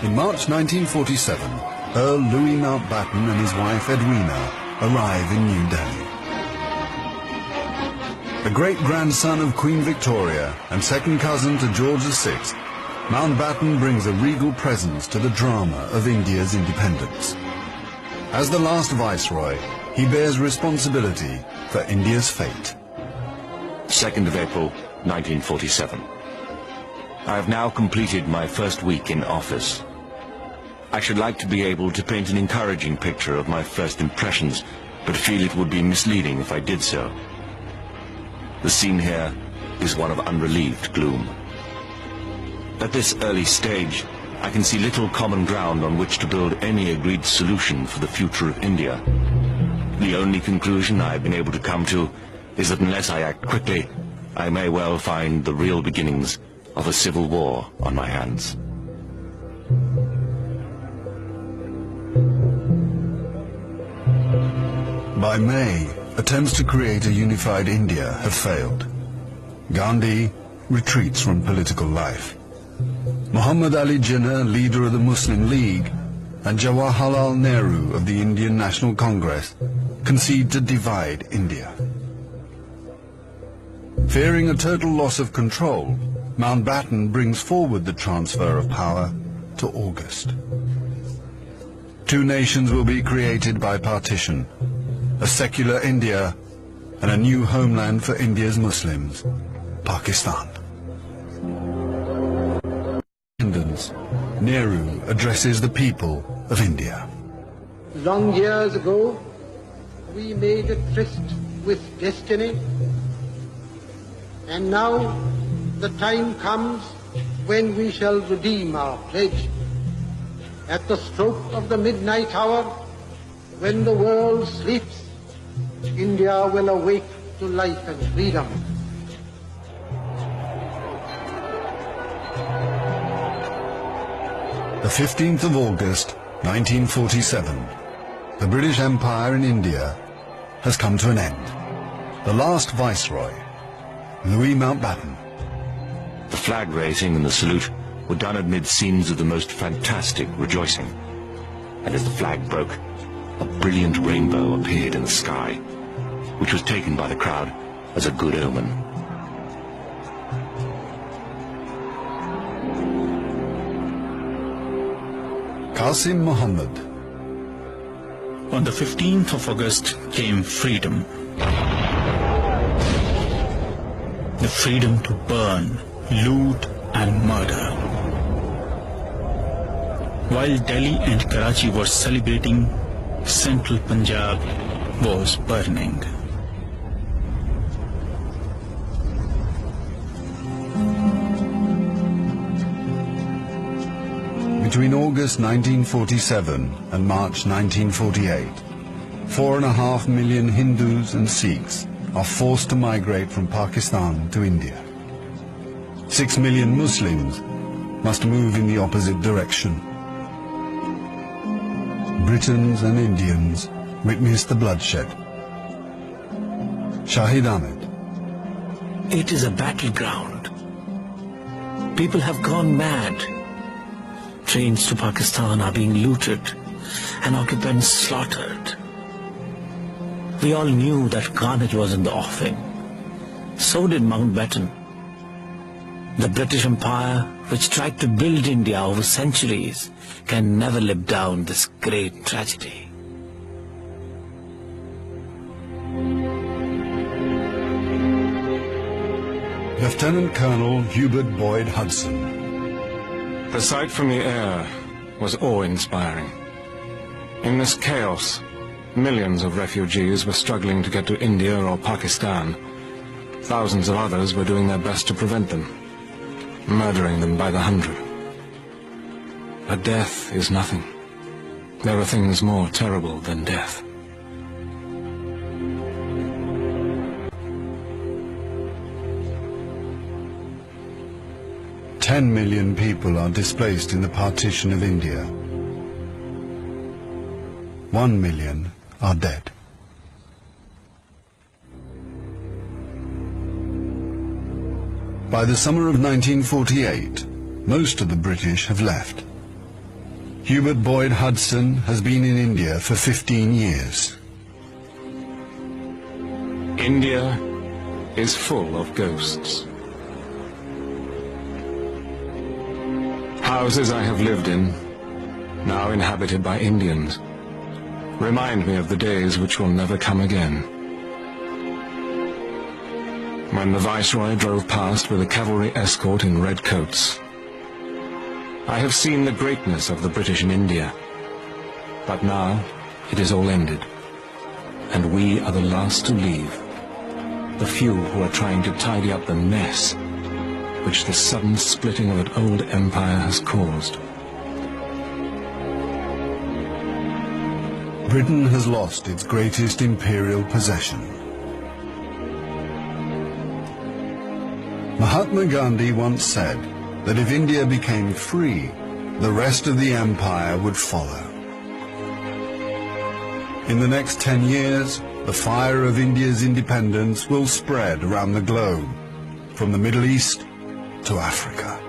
In March 1947, Earl Louis Mountbatten and his wife Edwina arrive in New Delhi. The great-grandson of Queen Victoria and second cousin to George VI, Mountbatten brings a regal presence to the drama of India's independence. As the last viceroy, he bears responsibility for India's fate. 2nd of April, 1947. I have now completed my first week in office. I should like to be able to paint an encouraging picture of my first impressions, but feel it would be misleading if I did so. The scene here is one of unrelieved gloom. At this early stage, I can see little common ground on which to build any agreed solution for the future of India. The only conclusion I have been able to come to is that unless I act quickly, I may well find the real beginnings of a civil war on my hands. By May, attempts to create a unified India have failed. Gandhi retreats from political life. Muhammad Ali Jinnah, leader of the Muslim League, and Jawaharlal Nehru of the Indian National Congress concede to divide India. Fearing a total loss of control, Mountbatten brings forward the transfer of power to August. Two nations will be created by partition, a secular India and a new homeland for India's Muslims, Pakistan. Nehru addresses the people of India. Long years ago, we made a tryst with destiny, and now the time comes when we shall redeem our pledge. At the stroke of the midnight hour, when the world sleeps, India will awake to life and freedom. The 15th of August, 1947, the British Empire in India has come to an end. The last viceroy, Louis Mountbatten. The flag raising and the salute were done amid scenes of the most fantastic rejoicing. And as the flag broke, a brilliant rainbow appeared in the sky, which was taken by the crowd as a good omen. Qasim Muhammad. On the 15th of August came freedom. The freedom to burn, loot and murder. While Delhi and Karachi were celebrating, central Punjab was burning. Between August 1947 and March 1948, 4.5 million Hindus and Sikhs are forced to migrate from Pakistan to India. 6 million Muslims must move in the opposite direction. Britons and Indians witness the bloodshed. Shahid Ahmed. It is a battleground. People have gone mad. Trains to Pakistan are being looted and occupants slaughtered. We all knew that carnage was in the offing. So did Mountbatten. The British Empire, which tried to build India over centuries, can never live down this great tragedy. Lieutenant Colonel Hubert Boyd Hudson. The sight from the air was awe-inspiring. In this chaos, millions of refugees were struggling to get to India or Pakistan. Thousands of others were doing their best to prevent them, murdering them by the hundred. But death is nothing. There are things more terrible than death. Ten million people are displaced in the partition of India. 1 million are dead. By the summer of 1948, most of the British have left. Hubert Boyd Hudson has been in India for 15 years. India is full of ghosts. Houses I have lived in, now inhabited by Indians, remind me of the days which will never come again. When the Viceroy drove past with a cavalry escort in red coats, I have seen the greatness of the British in India, but now it is all ended, and we are the last to leave, the few who are trying to tidy up the mess which the sudden splitting of an old empire has caused. Britain has lost its greatest imperial possession. Mahatma Gandhi once said that if India became free, the rest of the empire would follow. In the next 10 years, the fire of India's independence will spread around the globe, from the Middle East to Africa.